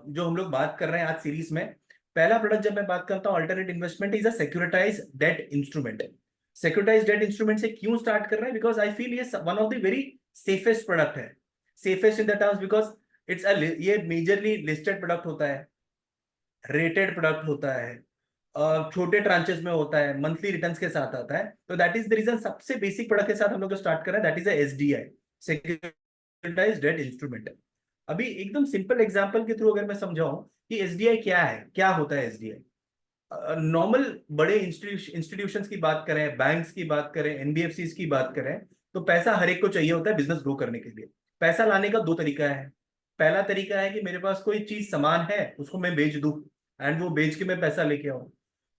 जो हम लोग बात कर रहे हैं आज सीरीज में, पहला प्रोडक्ट जब मैं बात करता हूँ alternate investment is a securitize debt instrument. Securitize debt instrument से क्यों स्टार्ट कर रहे हैं? बिकॉज आई फील ये one of the very safest product है। Safest in the terms because it's ये मेजरली लिस्टेड प्रोडक्ट होता है, रेटेड प्रोडक्ट होता है, छोटे ट्रांचेस में होता है, मंथली रिटर्न्स के साथ आता है। तो दैट इज द रीजन सबसे बेसिक प्रोडक्ट के साथ हम लोग जो स्टार्ट कर रहे हैं that is SDI, securitise debt instrument. अभी एकदम सिंपल एग्जांपल के थ्रू अगर मैं समझाऊं कि एसडीआई क्या है, क्या होता है एसडीआई। नॉर्मल बड़े इंस्टीट्यूशंस की बात करें, बैंक्स की बात करें, एनबीएफसी की बात करें, तो पैसा हर एक को चाहिए होता है बिजनेस ग्रो करने के लिए। पैसा लाने का दो तरीका है। पहला तरीका है कि मेरे पास कोई चीज सामान है, उसको मैं बेच दूं एंड वो बेच के मैं पैसा लेके आऊं।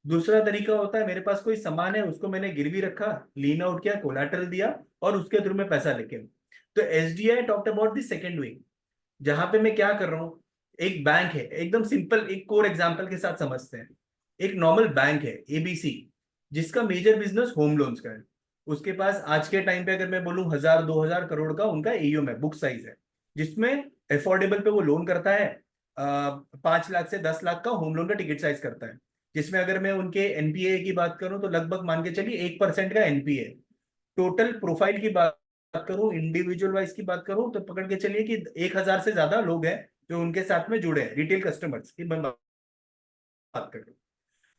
दूसरा तरीका होता है मेरे पास कोई सामान है, उसको मैंने गिरवी रखा, लीन आउट किया, कोलैटरल दिया और उसके थ्रू मैं पैसा लेके आऊं। तो SDI talked about the second वे, जहां पे मैं क्या कर रहा हूं। एक बैंक है, एकदम सिंपल एक कोर एग्जांपल के साथ समझते हैं। एक नॉर्मल बैंक है एबीसी, जिसका मेजर बिजनेस होम लोन्स का है। उसके पास आज के टाइम पे अगर मैं बोलूं 1000-2000 करोड़ का उनका एयूएम है, बुक साइज है, जिसमें अफोर्डेबल पे वो लोन करता है। 5 लाख से 10 लाख का होम लोन का टिकट साइज करता है, जिसमें अगर मैं उनके एनपीए की बात करूं तो लगभग मान के चलिए 1% का एनपीए। टोटल प्रोफाइल की बात करूं, इंडिविजुअल वाइज की बात करूं तो पकड़ के चलिए कि 1000 से ज्यादा लोग हैं जो उनके साथ में जुड़े हैं, रिटेल कस्टमर्स की मैं बात कर रहा हूं।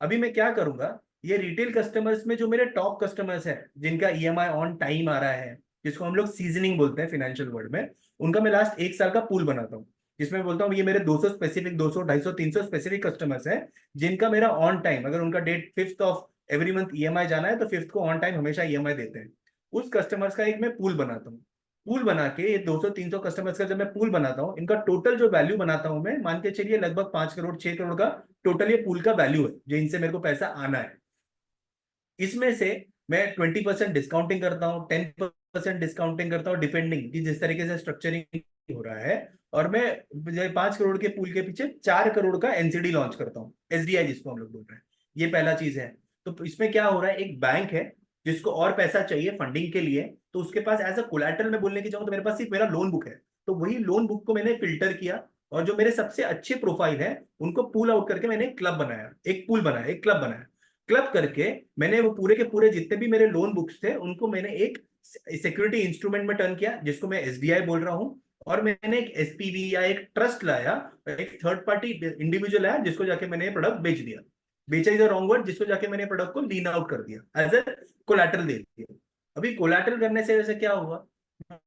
अभी मैं क्या करूंगा, ये रिटेल कस्टमर्स में जो मेरे टॉप कस्टमर्स हैं जिनका ईएमआई ऑन टाइम आ रहा है, जिसको हम लोग सीजनिंग बोलते हैं फाइनेंशियल वर्ड में, उनका मैं लास्ट 1 साल का पूल बनाता हूँ, जिसमें बोलता हूँ ये मेरे 200 स्पेसिफिक, 200, 250, 300 स्पेसिफिक कस्टमर्स हैं जिनका मेरा ऑन टाइम, अगर उनका date 5th of every month EMI जाना है तो 5th को ऑन टाइम हमेशा ईएमआई देते हैं। उस कस्टमर्स का एक मैं पूल बनाता हूँ। पूल बना के ये 200-300 कस्टमर्स का जब मैं पूल बनाता हूँ, इनका टोटल जो वैल्यू बनाता हूँ मैं, मान के चलिए लगभग 5 करोड़ 6 करोड़ का टोटल ये पूल का वैल्यू है जो इनसे मेरे को पैसा आना है। इसमें से मैं 20% डिस्काउंटिंग करता हूँ, 10% डिस्काउंटिंग करता हूँ, डिपेंडिंग कि जिस तरीके से स्ट्रक्चरिंग हो रहा है। और मैं 5 करोड़ के पूल के पीछे 4 करोड़ का एनसीडी लॉन्च करता हूँ, एसडीआई जिसको हम लोग बोल रहे हैं। ये पहला चीज है। तो इसमें क्या हो रहा है, एक बैंक है जिसको और पैसा चाहिए फंडिंग के लिए, तो उसके पास एज अ कोलैटरल में बोलने की जाऊँ तो मेरे पास सिर्फ मेरा लोन बुक है। तो वही लोन बुक को मैंने फिल्टर किया और जो मेरे सबसे अच्छे प्रोफाइल है उनको पुल आउट करके मैंने एक क्लब बनाया, एक पूल बनाया, एक क्लब बनाया। क्लब करके मैंने वो पूरे के पूरे जितने भी मेरे लोन बुक्स थे उनको मैंने एक सिक्योरिटी इंस्ट्रूमेंट में टर्न किया, जिसको मैं एसडीआई बोल रहा हूँ। और मैंने एक एसपीवी या एक ट्रस्ट लाया, एक थर्ड पार्टी इंडिविजुअल आया, जिसको जाके मैंने ये प्रोडक्ट बेच दिया। बेचा इज अ रॉन्ग वर्ड, जिसको जाके मैंने प्रोडक्ट को लीन आउट कर दिया, एज ए कोलैटरल दे दिया। अभी कोलैटरल करने से वैसे क्या हुआ,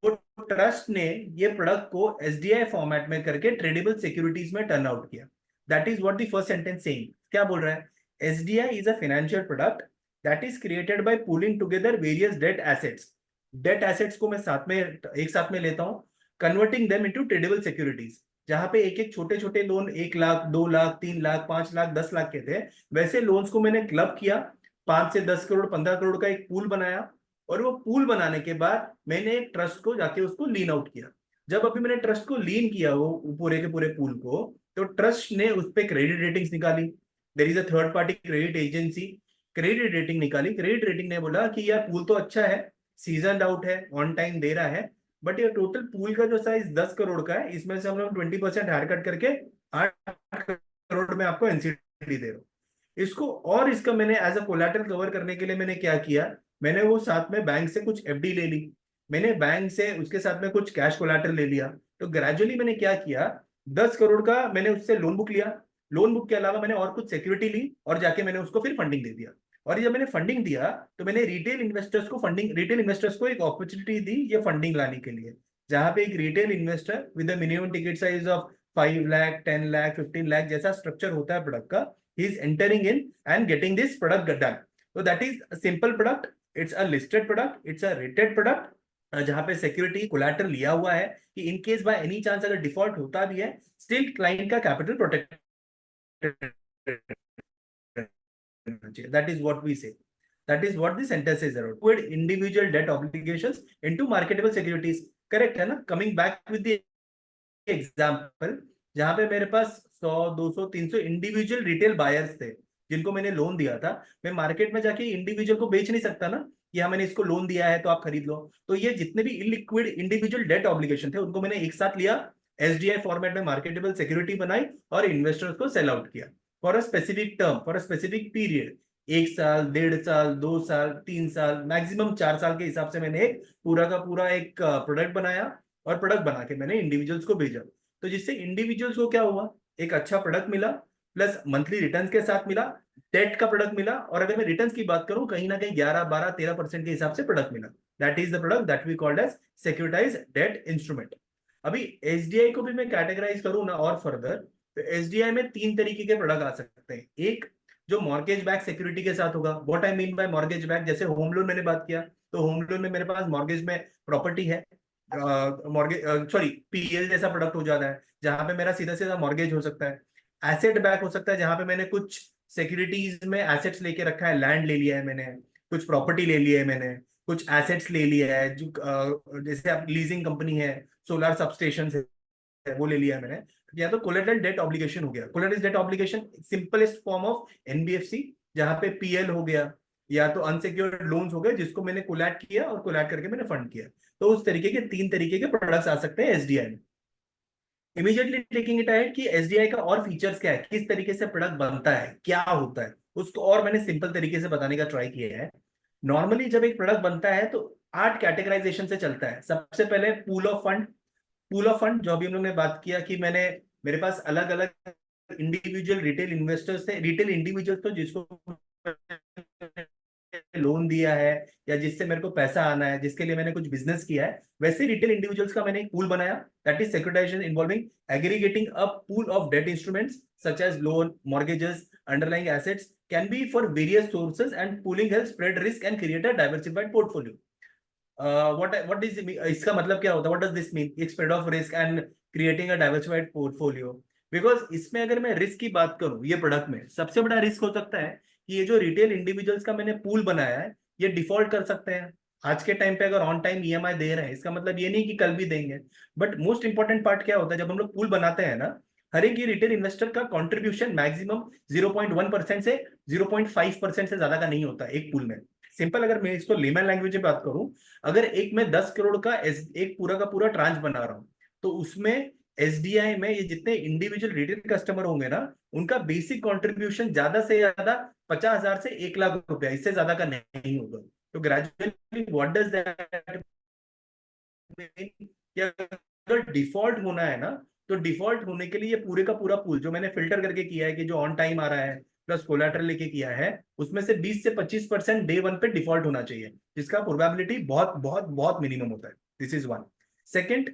वो ट्रस्ट ने ये प्रोडक्ट को एसडीआई फॉर्मेट में करके ट्रेडेबल सिक्योरिटीज में टर्न आउट किया। That is what the first sentence saying. क्या बोल रहा है, SDI is a financial product that is created by pulling together various debt assets. Debt assets को मैं साथ में एक साथ में लेता हूं, converting them into tradable securities. जहां पे एक एक छोटे छोटे लोन 1 लाख, 2 लाख, 3 लाख, 5 लाख, 10 लाख के थे, वैसे लोन्स को मैंने क्लब किया। 5 से 10 करोड़, 15 करोड़ का एक पूल बनाया। और वो पूल बनाने के बाद मैंने एक ट्रस्ट को जाके उसको लीन आउट किया। जब अभी मैंने ट्रस्ट को लीन किया वो पूरे के पूरे पूल को, तो ट्रस्ट ने उस पर क्रेडिट रेटिंग्स निकाली। There is a third party credit agency, credit rating निकाली। क्रेडिट रेटिंग ने बोला कि यार पूल तो अच्छा है, सीजन आउट है, ऑन टाइम दे रहा है, बट ये टोटल पूल का जो साइज 10 करोड़ का है, इसमें से हम लोग 20% हायर कट करके 8 करोड़ में आपको एनसीडी दे रहा हूँ। इसको और इसका मैंने एज अ कोलैटरल कवर करने के लिए मैंने क्या किया, मैंने वो साथ में बैंक से कुछ एफडी ले ली, मैंने बैंक से उसके साथ में कुछ कैश कोलैटरल ले लिया। तो ग्रेजुअली मैंने क्या किया, 10 करोड़ का मैंने उससे लोन बुक लिया। लोन बुक के अलावा मैंने और कुछ सिक्योरिटी ली और जाके मैंने उसको फिर फंडिंग दे दिया। और जब मैंने फंडिंग दिया तो मैंने रिटेल इन्वेस्टर्स को एक अपॉर्चुनिटी दी ये फंडिंग लाने के लिए, जहां पे एक retail investor with minimum ticket size of 5 lakh, 10 lakh, 15 lakh जैसा स्ट्रक्चर होता है प्रोडक्ट का, he is entering in and getting this product done. So that is a simple product. It's a listed product. It's a rated product. जहां पे security collateral लिया हुआ है कि in case by any chance अगर default होता भी है, स्टिल क्लाइंट का capital protect. That is what we say. That is what the sentence is about. Put individual debt obligations into marketable securities. Correct है ना? Coming back with the example, जहां पे मेरे पास 100, 200, 300 इंडिविजुअल रिटेल बायर्स थे जिनको मैंने loan दिया था। मैं मार्केट में जाके इंडिविजुअल को बेच नहीं सकता ना कि हाँ मैंने इसको लोन दिया है तो आप खरीद लो। तो ये जितने भी इलिक्विड इंडिविजुअल डेट ऑब्लिगेशन थे उनको मैंने एक साथ लिया, एसडीआई फॉर्मेट में मार्केटेबल सिक्योरिटी बनाई और इन्वेस्टर्स को सेल आउट किया for a specific term, for a specific period. 1 साल, 1.5 साल, 2 साल, 3 साल, मैक्सिमम 4 साल के हिसाब से मैंने एक पूरा का पूरा एक प्रोडक्ट बनाया और प्रोडक्ट बना के मैंने इंडिविजुअल्स को भेजा। तो जिससे इंडिविजुअल्स को क्या हुआ, एक अच्छा प्रोडक्ट मिला, प्लस मंथली रिटर्न के साथ मिला, डेट का प्रोडक्ट मिला, और अगर मैं रिटर्न की बात करूं कहीं ना कहीं 11, 12, 13% के हिसाब से प्रोडक्ट मिला। That is the product that we called as securitise debt instrument. अभी एसडीआई को भी मैं कैटेगराइज करूं ना और फर्दर, तो एसडीआई में 3 तरीके के प्रोडक्ट आ सकते हैं। एक जो मॉर्गेज बैक सिक्योरिटी के साथ होगा। What I mean by mortgage back, जैसे होम लोन मैंने बात किया, तो होम लोन में मेरे पास मॉर्गेज में प्रॉपर्टी है, मॉर्गेज सॉरी पीएल जैसा प्रोडक्ट हो जाता है जहां पे मेरा सीधा सीधा मॉर्गेज हो सकता है। एसेट बैक हो सकता है जहां पे मैंने कुछ सिक्योरिटीज में एसेट्स लेके रखा है, लैंड ले लिया है मैंने, कुछ प्रॉपर्टी ले लिया है मैंने, कुछ एसेट्स ले लिया है, जो जैसे आप लीजिंग कंपनी है, सोलर सबस्टेशन है, वो ले लिया है मैंने। या तो कोलेटरल डेट ऑब्लिगेशन हो गया। Collateral debt obligation simplest form of NBFC, जहां पे पीएल हो गया या तो अनसिक्योर्ड लोन्स हो गए जिसको मैंने कोलैट किया और कोलैट करके मैंने फंड किया। तो उस तरीके के 3 तरीके के प्रोडक्ट्स आ सकते हैं एसडीआई में। इमीडिएटली टेकिंग इट अहेड कि एसडीआई का और फीचर्स क्या है, किस तरीके से प्रोडक्ट बनता है, क्या होता है, उसको और मैंने सिंपल तरीके से बताने का ट्राई किया है। नॉर्मली जब एक प्रोडक्ट बनता है तो 8 कैटेगराइजेशन से चलता है। सबसे पहले pool of fund. Pool of fund जो अभी हम लोग ने बात किया कि मैंने, मेरे पास अलग अलग इंडिविजुअल रिटेल इन्वेस्टर्स थे, रिटेल इंडिविजुअल्स तो जिसको लोन दिया है या जिससे मेरे को पैसा आना है, जिसके लिए मैंने कुछ बिजनेस किया है, वैसे रिटेल इंडिविजुअल्स का मैंने एक पूल बनाया। That is securitisation involving aggregating a pool of debt instruments such as loan, mortgages, underlying assets can be for various sources and pooling help spread risk and create a diversified portfolio. What is, इसका मतलब क्या होता है, what does this mean, एक spread of risk and creating a diversified portfolio. Because इसमें अगर मैं risk की बात करूं, ये प्रोडक्ट में सबसे बड़ा रिस्क हो सकता है कि ये जो रिटेल इंडिविजुअल्स का मैंने पूल बनाया है, ये डिफॉल्ट कर सकते हैं। आज के टाइम पे अगर ऑन टाइम ईएमआई दे रहे हैं, इसका मतलब ये नहीं कि कल भी देंगे। बट मोस्ट इंपॉर्टेंट पार्ट क्या होता है, जब हम लोग पूल बनाते हैं ना, हर एक ये रिटेल इन्वेस्टर का कंट्रीब्यूशन मैक्सिमम 0.1% से 0.5% से ज्यादा का नहीं होता एक पूल में। सिंपल अगर मैं इसको लेमन लैंग्वेज में बात करूं, अगर एक मैं 10 करोड़ का एक पूरा का पूरा ट्रांच बना रहा हूं, तो उसमें एसडीआई में ये जितने इंडिविजुअल रिटेल कस्टमर होंगे ना, उनका बेसिक कंट्रीब्यूशन ज्यादा से ज्यादा 50,000 से 1 लाख रुपया, इससे ज्यादा का नहीं होगा। तो gradually what does that mean, कि अगर डिफॉल्ट होना है ना, तो डिफॉल्ट होने के लिए ये पूरे का पूरा पूल जो मैंने फिल्टर करके किया है कि जो ऑन टाइम आ रहा है प्लस कोलैटरल लेके किया है, उसमें से 20 से 25% डे वन पे डिफॉल्ट होना चाहिए, जिसका प्रोबेबिलिटी बहुत बहुत बहुत मिनिमम होता है। This is one. Second,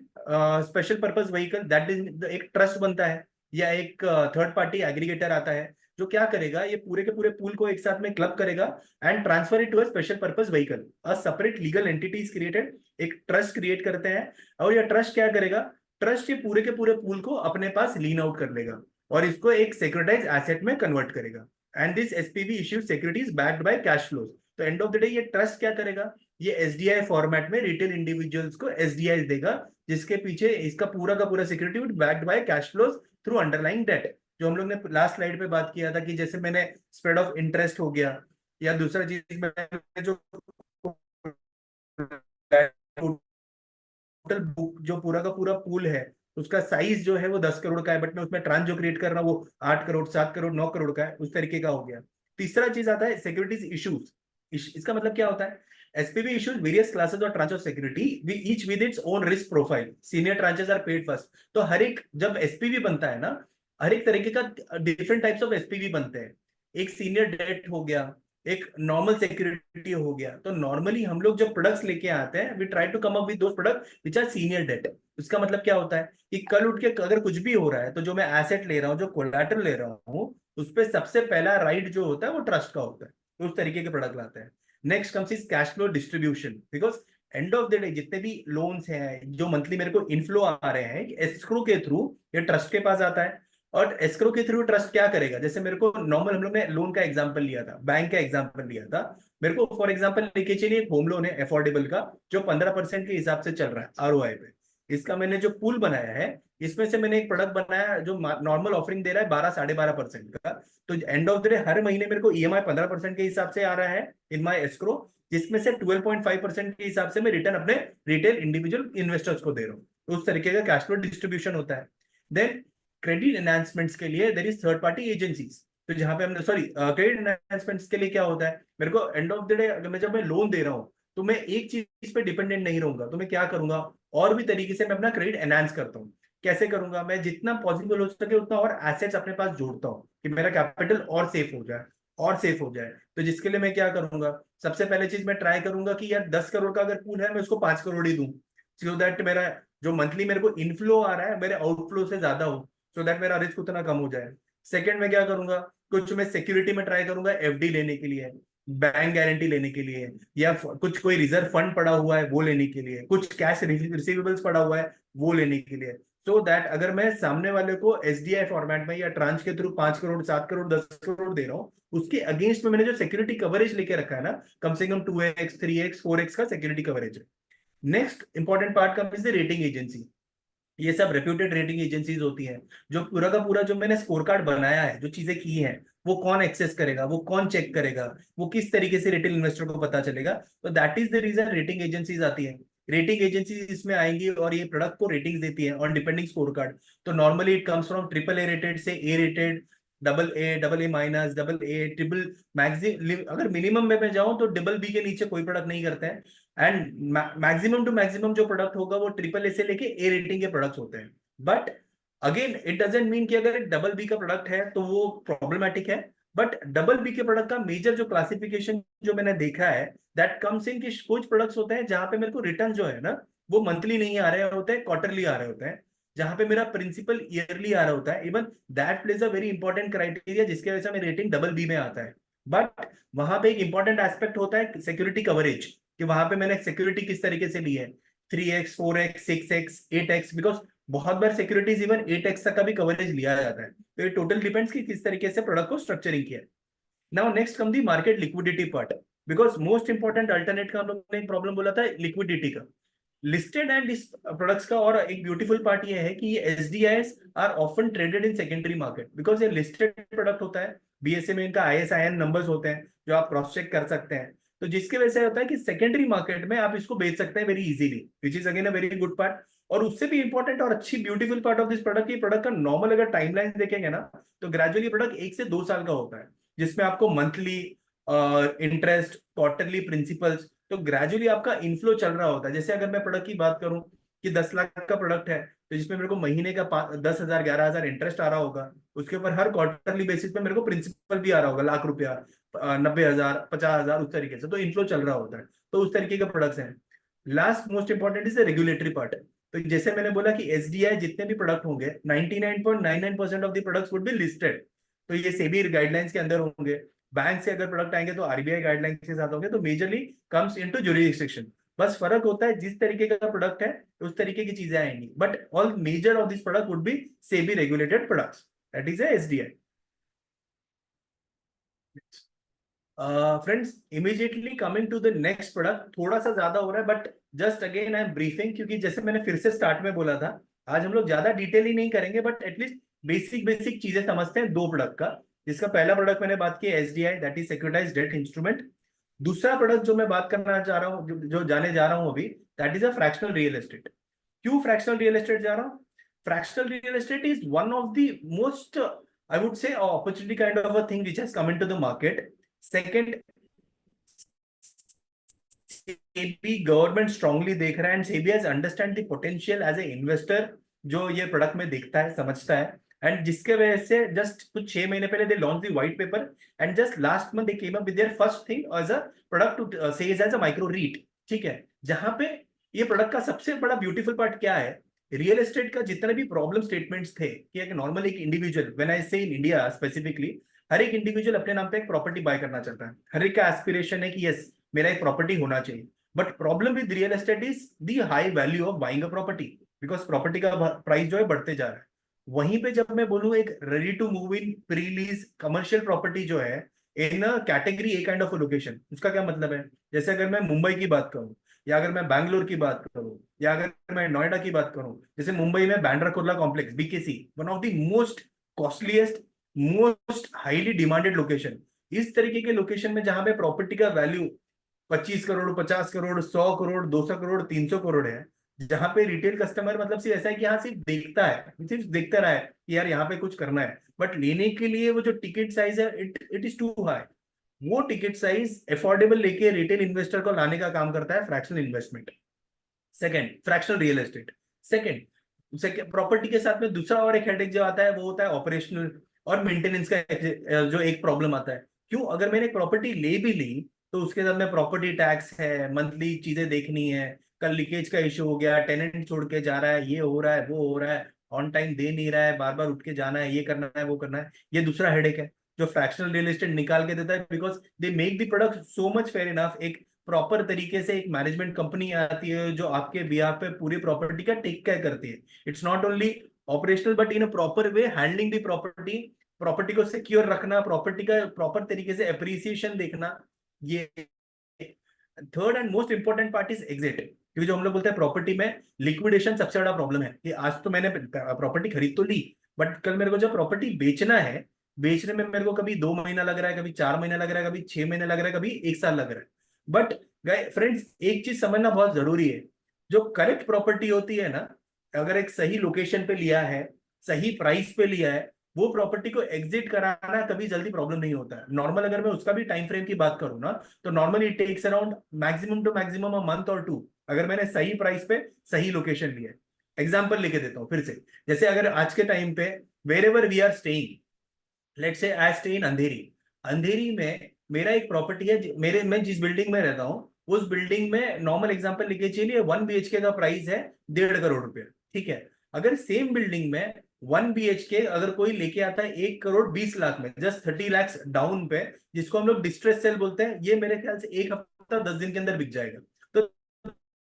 special purpose vehicle, that is एक ट्रस्ट बनता है या एक थर्ड पार्टी एग्रीगेटर आता है जो क्या करेगा, ये पूरे के पूरे पूल को एक साथ में क्लब करेगा and transfer it to a special purpose vehicle. A separate legal entity is created, एक ट्रस्ट क्रिएट करते हैं, और ये ट्रस्ट क्या करेगा, ट्रस्ट ये पूरे के पूरे पूल को अपने पास लीन आउट कर लेगा और इसको एक सिक्योरिटाइज एसेट में कन्वर्ट करेगा। And this SPV issues securities backed by cash flows. तो एंड ऑफ द डे ये ट्रस्ट क्या करेगा, ये एसडीआई फॉर्मेट में रिटेल इंडिविजुअल्स को एसडीआई देगा, जिसके पीछे इसका पूरा का पूरा security backed by cash flows through underlying debt. जो हम लोग ने लास्ट स्लाइड पे बात किया था कि जैसे मैंने स्प्रेड ऑफ इंटरेस्ट हो गया, या दूसरा चीज मैंने जो टोटल बुक जो पूरा का पूरा पूल है, उसका साइज जो है वो 10 करोड़ का है, बट मैं उसमें ट्रांस जो क्रिएट कर रहा हूँ वो 8 करोड़, 7 करोड़, 9 करोड़ का है, उस तरीके का हो गया। तीसरा चीज आता है सिक्योरिटीज इश्यूज। इसका मतलब क्या होता है, एसपीवी इश्यूज वेरियस क्लासेस और tranche of security each with its own risk profile, senior tranches are paid first. तो हर एक जब एसपीवी बनता है ना, हर एक तरीके का डिफरेंट टाइप्स ऑफ एसपीवी बनते हैं। एक सीनियर डेट हो गया, एक नॉर्मल सिक्योरिटी हो गया। तो नॉर्मली हम लोग जब प्रोडक्ट्स लेके आते हैं, we try to come up with those product which are senior debt. उसका मतलब क्या होता है कि कल उठ के अगर कुछ भी हो रहा है, तो जो मैं एसेट ले रहा हूँ, जो कोलैटरल ले रहा हूँ, उस पर सबसे पहला राइट जो होता है वो ट्रस्ट का होता है। तो उस तरीके के प्रोडक्ट लाते हैं। Next comes is cash flow distribution, because and of the day जितने भी लोन्स हैं जो मंथली मेरे को इनफ्लो आ रहे हैं, एस्क्रो के थ्रू ये ट्रस्ट के पास आता है। और एस्क्रो के थ्रू ट्रस्ट क्या करेगा, जैसे मेरे को नॉर्मल, हम लोग ने लोन का एग्जांपल लिया था, बैंक का एग्जांपल लिया था, मेरे को फॉर एग्जांपल लेके चलिए एक होम लोन है अफोर्डेबल का, जो 15% के हिसाब से चल रहा है आरओआई पे। इसका मैंने जो पूल बनाया है, इसमें से मैंने एक प्रोडक्ट बनाया जो नॉर्मल ऑफरिंग दे रहा है 12, 12.5% का। तो एंड ऑफ द डे हर महीने मेरे को ईएमआई 15% के हिसाब से आ रहा है इन माई एस्क्रो, जिसमें से 12.5% के हिसाब से मैं रिटर्न अपने रिटेल इंडिविजुअल इन्वेस्टर्स को दे रहा हूँ। तो उस तरीके का कैश फ्लो डिस्ट्रीब्यूशन होता है। देन क्रेडिट एनहांसमेंट्स के लिए there is third party agencies. तो जहां पे हमने क्रेडिट एनहांसमेंट्स के लिए क्या होता है, मेरे को एंड ऑफ द डे अगर जब मैं लोन दे रहा हूँ तो मैं एक चीज पे डिपेंडेंट नहीं रहूंगा, तो मैं क्या करूंगा, और भी तरीके से मैं अपना क्रेडिट एनहांस करता हूँ। कैसे करूंगा, मैं जितना पॉसिबल हो सके उतना और एसेट्स अपने पास जोड़ता हूँ कि मेरा कैपिटल और सेफ हो जाए, और सेफ हो जाए। तो जिसके लिए मैं क्या करूंगा, सबसे पहले चीज मैं ट्राई करूंगा कि यार 10 करोड़ का अगर पूल है मैं उसको 5 करोड़ ही दूं, सो दैट मेरा जो मंथली मेरे को इनफ्लो आ रहा है मेरे आउटफ्लो से ज्यादा हो, सो दैट मेरा रिस्क उतना कम हो जाए। सेकंड में क्या करूंगा, कुछ मैं सिक्योरिटी में ट्राई करूंगा एफडी लेने के लिए, बैंक गारंटी लेने के लिए, या कुछ कोई रिजर्व फंड पड़ा हुआ है वो लेने के लिए, कुछ कैश रिसीवेबल्स पड़ा हुआ है वो लेने के लिए। सो दैट अगर मैं सामने वाले को एसडीआई फॉर्मेट में या ट्रांच के थ्रू 5 करोड़, 7 करोड़, 10 करोड़ दे रहा हूँ, उसके अगेंस्ट में मैंने जो सिक्योरिटी कवरेज लेके रखा है ना, कम से कम 2x 3x 4x का सिक्योरिटी कवरेज है। Next important part comes the rating agency. ये सब रेप्यूटेड रेटिंग एजेंसीज होती हैं, जो पूरा का पूरा जो मैंने स्कोर कार्ड बनाया है, जो चीजें की हैं, वो कौन एक्सेस करेगा, वो कौन चेक करेगा, वो किस तरीके से रिटेल इन्वेस्टर को पता चलेगा। तो that is the reason rating agencies आती है। रेटिंग एजेंसी इसमें आएंगी और ये प्रोडक्ट को रेटिंग्स देती है ऑन डिपेंडिंग स्कोर कार्ड। तो normally it comes from triple A rated से A rated, double A minus, double A, triple, maximum अगर मिनिमम में मैं जाऊं तो डबल बी के नीचे कोई प्रोडक्ट नहीं करते हैं। एंड मैक्सिमम टू मैक्सिमम जो प्रोडक्ट होगा वो ट्रिपल ए से लेके ए रेटिंग के प्रोडक्ट्स होते हैं। But again it doesn't mean कि अगर डबल बी का प्रोडक्ट है तो वो प्रॉब्लमेटिक है। बट डबल बी के प्रोडक्ट का मेजर जो क्लासिफिकेशन जो मैंने देखा है, दैट कम्स इन कि कुछ प्रोडक्ट्स होते हैं जहां पे मेरे को रिटर्न जो है ना वो मंथली नहीं आ रहे होते हैं, क्वार्टरली आ रहे होते हैं, जहां पे मेरा प्रिंसिपल ईयरली आ रहा होता है। Even that plays a very important criteria जिसकी वजह से मेरी रेटिंग डबल बी में आता है। बट वहां पे एक इंपॉर्टेंट एस्पेक्ट होता है सिक्योरिटी कवरेज, कि वहां पे मैंने सिक्योरिटी किस तरीके से ली है, 3x 4x 6x 8x, because बहुत बार सिक्योरिटीज इवन 8x तक का भी कवरेज लिया जाता है। तो ये टोटल डिपेंड्स कि किस तरीके से प्रोडक्ट को स्ट्रक्चरिंग किया है। Now next come the market liquidity part, because most important alternate का हम लोग ने एक प्रॉब्लम बोला था लिक्विडिटी का, लिस्टेड एंड प्रोडक्ट्स का। और एक ब्यूटीफुल पार्ट ये है कि ये SDIs are often traded in secondary market, because ये लिस्टेड प्रोडक्ट होता है, बीएसए में इनका आईएसआईएन नंबर्स होते हैं जो आप क्रॉस चेक कर सकते हैं। तो जिसके वजह से होता है कि सेकेंडरी मार्केट में आप इसको बेच सकते हैं very easily, which is again a very good part. और उससे भी इंपॉर्टेंट और अच्छी beautiful part of this product, ये प्रोडक्ट का नॉर्मल अगर टाइमलाइन देखेंगे ना, तो ग्रेजुअली प्रोडक्ट 1 से 2 साल का होता है, जिसमें आपको मंथली इंटरेस्ट, क्वार्टरली प्रिंसिपल्स, तो ग्रेजुअली आपका इनफ्लो चल रहा होता है। जैसे अगर मैं प्रोडक्ट की बात करूं कि 10 लाख का प्रोडक्ट है, तो जिसमें मेरे को महीने का 10,000 11,000 इंटरेस्ट आ रहा होगा, उसके ऊपर हर क्वार्टरली बेसिस पे मेरे को प्रिंसिपल भी आ रहा होगा, लाख रुपया, 90,000 50,000, उस तरीके से तो इनफ्लो चल रहा होता है। तो उस तरीके के प्रोडक्ट्स हैं। Last most important is the regulatory part. तो जैसे मैंने बोला कि एसडीआई जितने भी प्रोडक्ट होंगे 99.99% of the products would be listed, तो ये सेबी गाइडलाइंस के अंदर होंगे। बैंक से अगर प्रोडक्ट आएंगे तो आरबीआई गाइडलाइंस के साथ होंगे, तो मेजरली कम्स इनटू जुरिडिक्शन। बस फर्क होता है जिस तरीके का प्रोडक्ट है उस तरीके की चीजें आएंगी, but all major of this product would be SEBI regulated products, that is SDI. Friends immediately coming to the next product, थोड़ा सा ज्यादा हो रहा है but just again I am briefing, क्योंकि जैसे मैंने फिर से स्टार्ट में बोला था, आज हम लोग ज्यादा डिटेल ही नहीं करेंगे बट एटलीस्ट बेसिक बेसिक चीजें समझते हैं दो प्रोडक्ट का। जिसका पहला प्रोडक्ट मैंने बात की SDI, that is securitise debt instrument. दूसरा प्रोडक्ट जो मैं बात करना चाह रहा हूँ, जो जाने जा रहा हूँ अभी, that is a fractional real estate. क्यों फ्रैक्शनल रियल एस्टेट जा रहा हूँ? Fractional real estate is one of the most, I would say, opportunity kind of a thing which has come into the market. Second, SEBI government strongly देख रहा है and SEBI has understand the potential as a investor, जो ये product में देखता है, समझता है। एंड जिसके वजह से जस्ट कुछ 6 महीने पहले they launch the white paper, and just last month they came up with their first thing as a product to says as a micro REIT. ठीक है, जहां पे ये प्रोडक्ट का सबसे बड़ा ब्यूटीफुल पार्ट क्या है, रियल एस्टेट का जितने भी प्रॉब्लम स्टेटमेंट्स थे कि एक नॉर्मल एक इंडिविजुअल, व्हेन आई से इन इंडिया स्पेसिफिकली, हर एक इंडिविजुअल अपने नाम पे एक प्रॉपर्टी बाय करना चाहता है, हर एक का एस्पिरेशन है कि यस मेरा एक प्रॉपर्टी होना चाहिए। But problem with real estate is the high value of buying a property, because property का प्राइस जो है बढ़ते जा रहा है। वहीं पे जब मैं बोलूँ एक ready to move in pre lease commercial property जो है in category A kind of location, उसका क्या मतलब है, जैसे अगर मैं मुंबई की बात करूं, या अगर मैं बैंगलोर की बात करूं, या अगर मैं नोएडा की बात करूं, जैसे मुंबई में Bandra Kurla complex BKC, one of the most costliest, most highly demanded location. इस तरीके के लोकेशन में जहां पे प्रॉपर्टी का वैल्यू 25 करोड़, 50 करोड़, 100 करोड़, 200 करोड़, 300 करोड़ है, जहां पे रिटेल कस्टमर मतलब सिर्फ ऐसा है कि हाँ सिर्फ देखता है, सिर्फ देखता रहा है कि यार यहाँ पे कुछ करना है, बट लेने के लिए वो जो टिकट साइज है इट इज टू हाई। वो टिकट साइज अफोर्डेबल लेके रिटेल इन्वेस्टर को लाने का काम करता है fractional investment. Second, fractional real estate. Second property के साथ में दूसरा और एक हेडेक जो आता है वो होता है ऑपरेशनल और मेंटेनेंस का जो एक प्रॉब्लम आता है। क्यों? अगर मैंने प्रॉपर्टी ले भी ली तो उसके साथ में प्रॉपर्टी टैक्स है, मंथली चीजें देखनी है, कल लीकेज का इशू हो गया, टेनेंट छोड़ के जा रहा है, ये हो रहा है, वो हो रहा है, ऑन टाइम दे नहीं रहा है, बार बार उठ के जाना है, ये करना है, वो करना है, ये दूसरा हेडेक है जो फ्रैक्शनल रियल एस्टेट निकाल के देता है। Because they make the product so much fair enough, एक प्रॉपर तरीके से एक मैनेजमेंट कंपनी आती है जो आपके बिहाफ पे पूरी प्रॉपर्टी का टेक केयर करती है। It's not only operational but in a proper way handling the property, property को सिक्योर रखना, प्रॉपर्टी का प्रॉपर तरीके से अप्रिसिएशन देखना। ये third and most important part is exit, क्योंकि जो हम लोग बोलते हैं प्रॉपर्टी में लिक्विडेशन सबसे बड़ा प्रॉब्लम है कि आज तो मैंने प्रॉपर्टी खरीद तो ली, बट कल मेरे को जब प्रॉपर्टी बेचना है, बेचने में मेरे को कभी 2 महीना लग रहा है, कभी 4 महीना लग रहा है, कभी 6 महीने लग रहा है, कभी 1 साल लग रहा है। बट फ्रेंड्स एक चीज समझना बहुत जरूरी है, जो करेक्ट प्रॉपर्टी होती है ना, अगर एक सही लोकेशन पे लिया है, सही प्राइस पे लिया है, वो प्रॉपर्टी को एग्जिट कराना कभी जल्दी प्रॉब्लम नहीं होता है। नॉर्मल अगर मैं उसका भी टाइम फ्रेम की बात करूं ना, तो normally it takes around maximum two maximum a month और टू, अगर मैंने सही प्राइस पे सही लोकेशन लिया है। एग्जाम्पल लेके देता हूँ फिर से, जैसे अगर आज के टाइम पे wherever we are staying, let's say I stay in अंधेरी, अंधेरी में मेरा एक प्रॉपर्टी है, मेरे मैं जिस बिल्डिंग में रहता हूँ उस बिल्डिंग में नॉर्मल एग्जांपल लिखे चलिए 1 BHK का प्राइस है 1.5 करोड़ रुपए, ठीक है। अगर सेम बिल्डिंग में 1 BHK अगर कोई लेके आता है 1 करोड़ 20 लाख में, जस्ट 30 लाख डाउन पे, जिसको हम लोग डिस्ट्रेस सेल बोलते हैं, ये मेरे ख्याल से 1 हफ्ता 10 दिन के अंदर बिक जाएगा। तो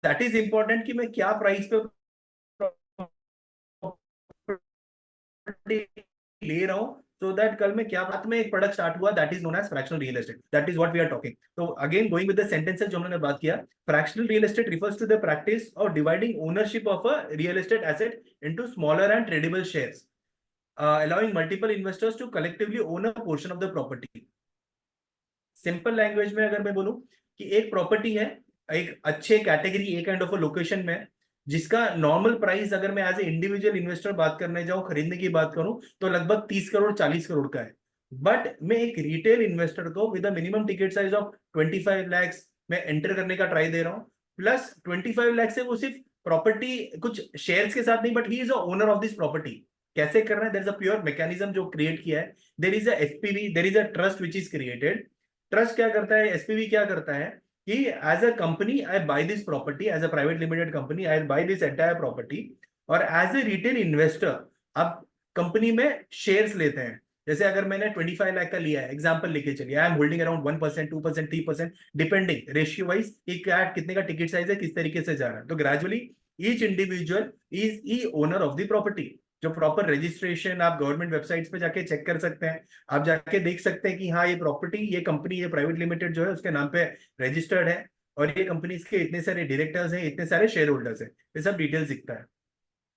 दैट इज इंपॉर्टेंट कि मैं क्या प्राइस पे ले रहा हूं, सो दैट कल में क्या बात में एक प्रोडक्ट स्टार्ट हुआ, that is known as fractional real estate, that is what we are talking. तो again going with the sentences जो हमने बात किया, fractional real estate refers to the practice of dividing ownership of a real estate asset into smaller and tradeable shares, allowing multiple investors to collectively own a portion of the property। Simple language में अगर मैं बोलूं कि एक property है एक अच्छे category एक काइंड ऑफ लोकेशन में, जिसका नॉर्मल प्राइस अगर मैं एज ए इंडिविजुअल इन्वेस्टर बात करने जाऊं, खरीदने की बात करूं, तो लगभग 30 करोड़ 40 करोड़ का है। बट मैं एक रिटेल इन्वेस्टर को with minimum ticket size of 25 lakh में एंटर करने का ट्राई दे रहा हूं, प्लस 25 लाख से वो सिर्फ प्रॉपर्टी कुछ शेयर्स के साथ नहीं, but he is a owner of this property. कैसे करना है, there is a pure mechanism जो क्रिएट किया है, there is a SPV, there is a trust which is created. Trust क्या करता है, एसपीवी क्या करता है कि as a company I buy this property, as a private limited company I buy this entire property, और एज ए रिटेल इन्वेस्टर अब company में शेयर्स लेते हैं। जैसे अगर मैंने 25 लाख का लिया है, एग्जांपल लेके चलिए, I am holding around 1%, 2%, 3%, depending ratio wise कि क्या कितने का टिकट साइज है, किस तरीके से जा रहा है। तो gradually each individual is E owner of the property. जो प्रॉपर रजिस्ट्रेशन आप गवर्नमेंट वेबसाइट्स पे जाके चेक कर सकते हैं, आप जाके देख सकते हैं कि हाँ ये प्रॉपर्टी, ये कंपनी, ये प्राइवेट लिमिटेड जो है उसके नाम पे रजिस्टर्ड है, और ये कंपनी के इतने सारे डायरेक्टर्स हैं, इतने सारे शेयर होल्डर्स हैं, ये सब डिटेल्स दिखता है।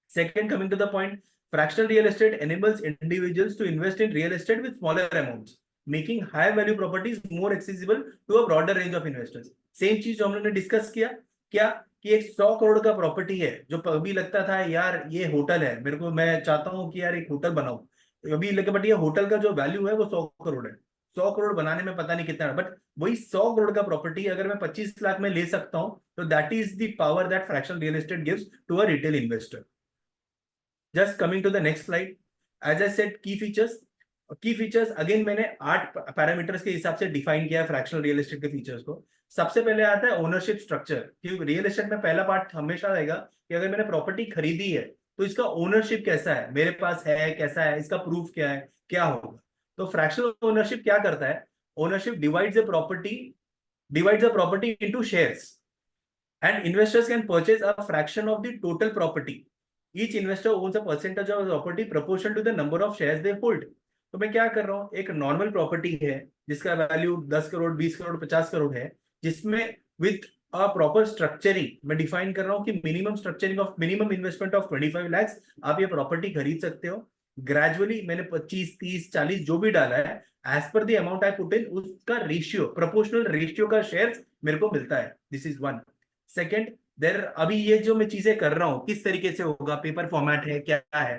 Second, coming to the point, fractional real estate enables individuals to invest in real estate with smaller amounts, making high value properties more accessible to a broader range of investors। Same चीज जो हम लोगों ने discuss किया, क्या कि एक 100 करोड़ का प्रॉपर्टी है, जो अभी लगता था यार ये होटल है, मेरे को मैं चाहता हूँ कि यार एक होटल बनाऊं, अभी लगे, बट ये होटल का जो वैल्यू है वो 100 करोड़ है। 100 करोड़ बनाने में पता नहीं कितना, बट वही 100 करोड़ का प्रॉपर्टी अगर मैं 25 लाख में ले सकता हूं, तो that is the power that fractional real estate gives to a retail investor. Just coming to the next slide, as I said key features, key features again मैंने 8 पैरामीटर्स के हिसाब से डिफाइन किया है फ्रैक्शनल रियल एस्टेट के features को। सबसे पहले आता है ओनरशिप स्ट्रक्चर, क्योंकि रियल एस्टेट में पहला पार्ट हमेशा रहेगा कि अगर मैंने प्रॉपर्टी खरीदी है तो इसका ओनरशिप कैसा है, मेरे पास है कैसा है, इसका प्रूफ क्या है, क्या होगा। तो फ्रैक्शनल ओनरशिप क्या करता है, ownership divides a property into shares, and investors can purchase a fraction of the total property। Each investor owns a percentage of the property proportional to the number of shares they hold। तो मैं क्या कर रहा हूँ, एक normal property है जिसका value 10 crore 20 crore 50 crore है, जिसमें विथ अ प्रॉपर स्ट्रक्चरिंग मैं डिफाइन कर रहा हूँ कि minimum structuring of minimum investment of 25 lakh आप ये प्रॉपर्टी खरीद सकते हो, ग्रेजुअली मैंने 25, 30, 40 जो भी डाला है, as per the amount I put in, उसका रेशियो, प्रोपोर्शनल रेशियो का शेयर मेरे को मिलता है। This is one. Second, there अभी ये जो मैं चीजें कर रहा हूँ किस तरीके से होगा, पेपर फॉर्मेट है क्या है,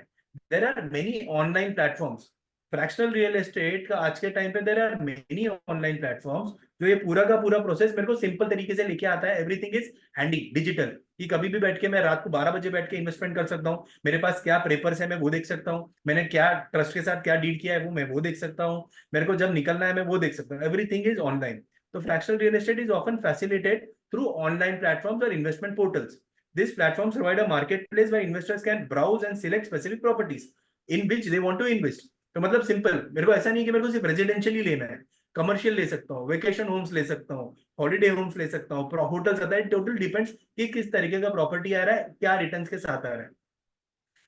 there are many online platforms. Fractional real estate का आज के टाइम पे there are many online platforms जो ये पूरा का पूरा प्रोसेस मेरे को सिंपल तरीके से लेके आता है। एवरीथिंग इज हैंडी डिजिटल, कि कभी भी बैठ के मैं रात को 12 बजे बैठ के इन्वेस्टमेंट कर सकता हूँ, मेरे पास क्या पेपर्स है मैं वो देख सकता हूँ, मैंने क्या ट्रस्ट के साथ क्या डीड किया है वो मैं वो देख सकता हूँ, मेरे को जब निकलना है मैं वो देख सकता हूँ। Everything is online. तो fractional real estate is often facilitated through online platforms or investment portals. These platforms provide a marketplace where investors can browse and select specific properties in which they want to invest. तो मतलब simple, मेरे को ऐसा नहीं कि मेरे को सिर्फ रेजिडेंशियल ही लेना है, कमर्शियल ले सकता हूँ, वेकेशन होम्स ले सकता हूँ, हॉलीडे होम्स ले सकता हूँ, होटल्स आता है, टोटल डिपेंड्स कि किस तरीके का प्रॉपर्टी आ रहा है, क्या रिटर्न्स के साथ आ रहा है।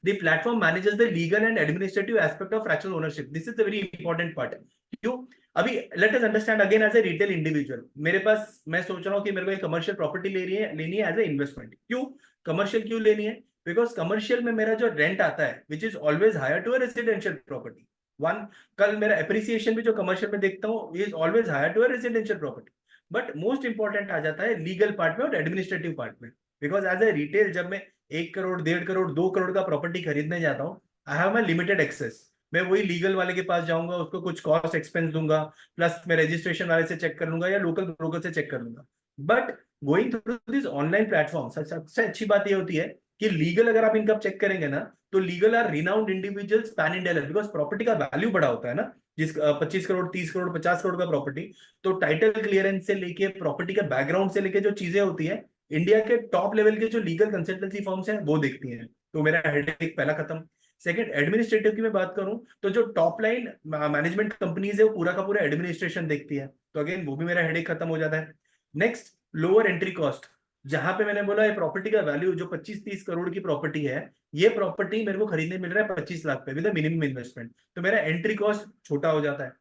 The platform manages the legal and administrative aspect of fractional ownership. This is the very important part. क्यों? अभी let us understand again as a retail individual. मेरे पास, मैं सोच रहा हूँ कि मेरे को एक कमर्शियल प्रॉपर्टी लेनी है एज ए इन्वेस्टमेंट। क्यों कमर्शियल क्यों लेनी है? बिकॉज कमर्शियल में मेरा जो रेंट आता है which is always higher to a residential property. One, कल मेरा एप्रिसिएशन भी जो कमर्शियल में देखता हूँ is always higher to a residential property. But most important आ जाता है लीगल पार्ट में और एडमिनिस्ट्रेटिव पार्ट में। बिकॉज एज ए रिटेल जब मैं 1 करोड़, 1.5 करोड़, 2 करोड़ का प्रॉपर्टी खरीदने जाता हूँ, I have my limited access. मैं वही लीगल वाले के पास जाऊंगा, उसको कुछ कॉस्ट एक्सपेंस दूंगा, प्लस मैं रजिस्ट्रेशन वाले से चेक कर लूंगा या लोकल ब्रोकर से चेक कर लूंगा। But going through this online platform सबसे अच्छी बात ये होती है कि लीगल अगर आप इनकम चेक करेंगे ना, तो legal are renowned individuals pan India level, because property का वैल्यू बड़ा होता है ना। जिस 25 करोड़, 30 करोड़, 50 करोड़ का प्रॉपर्टी, तो टाइटल क्लियरेंस से लेके प्रॉपर्टी के बैकग्राउंड से लेके जो चीजें होती है, इंडिया के टॉप लेवल के जो लीगल कंसल्टेंसी फर्म्स हैं वो देखती हैं। तो मेरा हेडेक पहला खत्म। सेकंड, एडमिनिस्ट्रेटिव की मैं बात करूं तो जो टॉप लाइन मैनेजमेंट कंपनीज है वो पूरा का पूरा एडमिनिस्ट्रेशन देखती है, तो अगेन वो भी मेरा हेडेक खत्म हो जाता है। Next, lower entry cost. जहां पे मैंने बोला ये प्रॉपर्टी का वैल्यू जो 25-30 करोड़ की प्रॉपर्टी है, ये प्रॉपर्टी मेरे को खरीदने मिल रहा है 25 लाख पे विद मिनिमम इन्वेस्टमेंट, तो मेरा एंट्री कॉस्ट छोटा हो जाता है।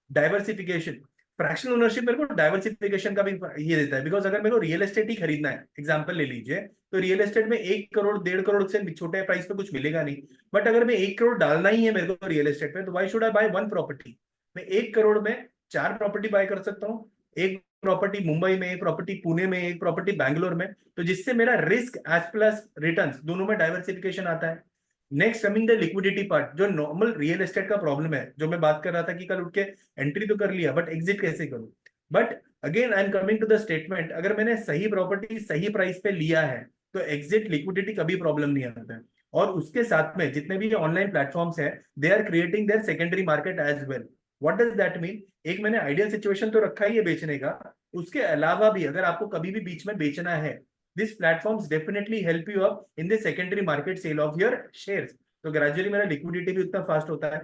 डाइवर्सिफिकेशन, फ्रैक्शनल ओनरशिप मेरे को डाइवर्सिफिकेशन का भी ये देता है। बिकॉज अगर मेरे को रियल एस्टेट ही खरीदना है, एग्जांपल ले लीजिए, तो रियल एस्टेट में 1 करोड़, 1.5 करोड़ से छोटे प्राइस पे कुछ मिलेगा नहीं। बट अगर मैं 1 करोड़ डालना ही है मेरे को रियल एस्टेट में, तो why should I by one property? मैं 1 करोड़ में 4 प्रॉपर्टी बाय कर सकता हूँ, एक प्रॉपर्टी मुंबई में, एक प्रॉपर्टी पुणे में, एक प्रॉपर्टी बैंगलोर में, तो जिससे मेरा रिस्क एज प्लस रिटर्न दोनों में डाइवर्सिफिकेशन आता है। Next coming the liquidity part, जो नॉर्मल रियल एस्टेट का प्रॉब्लम है, जो मैं बात कर रहा था कि कल उठ के एंट्री तो कर लिया बट एग्जिट कैसे करूं। But again I am coming to the statement, अगर मैंने सही प्रॉपर्टी सही प्राइस पे लिया है तो एग्जिट लिक्विडिटी कभी प्रॉब्लम नहीं आता है। और उसके साथ में जितने भी ऑनलाइन प्लेटफॉर्म्स हैं, they are creating their secondary market as well. What does that mean? एक मैंने आइडियल सिचुएशन तो रखा ही है बेचने का, उसके अलावा भी अगर आपको कभी भी बीच में बेचना है, this platforms definitely help you up in the secondary market sale of your shares. तो ग्रेजुअली मेरा लिक्विडिटी भी उतना फास्ट होता है।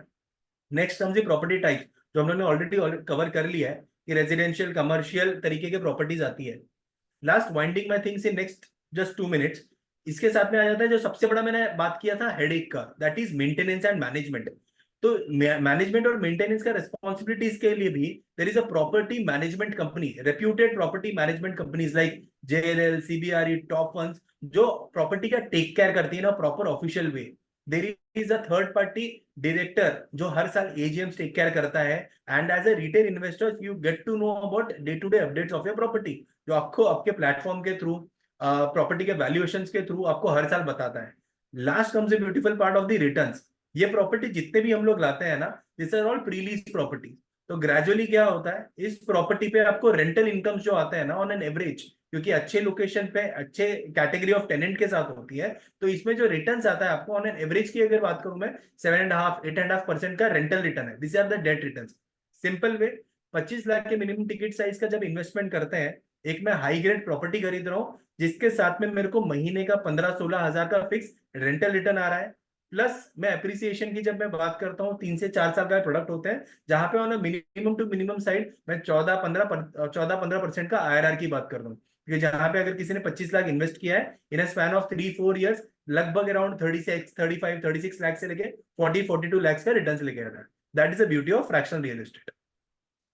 Next comes the property type, जो हम लोगों ने ऑलरेडी कवर कर लिया है कि रेजिडेंशियल, कमर्शियल तरीके के प्रॉपर्टीज आती है। Last winding my things in next just 2 minutes, इसके साथ में आ जाता है जो सबसे बड़ा मैंने बात किया था हेडेक का, that is maintenance and management. तो मैनेजमेंट और मेंटेनेंस का रिस्पॉन्सिबिलिटीज के लिए भी there is a property management company, reputed property management companies like JLL, CBRE, top ones, जो प्रॉपर्टी का टेक केयर करती है ना proper official way. There is a third party director जो हर साल AGMs टेक केयर करता है, and as a retail investors you get to know about day to day updates of your property, जो आपको आपके प्लेटफॉर्म के थ्रू, प्रॉपर्टी के वैल्यूएशंस के थ्रू आपको हर साल बताता है। Last comes the beautiful part of the returns. ये प्रॉपर्टी जितने भी हम लोग लाते हैं ना, this are all pre lease property. तो ग्रेजुअली क्या होता है, इस प्रॉपर्टी पे आपको रेंटल इनकम्स जो आते हैं ना ऑन एन एवरेज, क्योंकि अच्छे लोकेशन पे अच्छे कैटेगरी ऑफ टेनेंट के साथ होती है, तो इसमें जो रिटर्न्स आता है आपको ऑन एन एवरेज की अगर बात करूं मैं, 7.5, 8.5% का रेंटल रिटर्न है। This are the debt return. Simple way, 25 lakh के मिनिमम टिकट साइज का जब इन्वेस्टमेंट करते हैं, एक मैं हाई ग्रेड प्रॉपर्टी खरीद रहा हूँ जिसके साथ में मेरे को महीने का 15-16 हजार का फिक्स रेंटल रिटर्न आ रहा है, प्लस मैं अप्रिसिएशन की जब मैं बात करता हूँ 3 से 4 साल का प्रोडक्ट होते हैं, जहां पे on minimum to minimum side मैं 14-15% का IRR की बात कर रहा हूँ। क्योंकि जहां पे अगर किसी ने 25 लाख इन्वेस्ट किया है इन अ स्पैन ऑफ 3-4 इयर्स, लगभग अराउंड 36 लाख से लेके 40-42 लाख का रिटर्न लेके आ रहा है। That is the beauty of fractional real estate.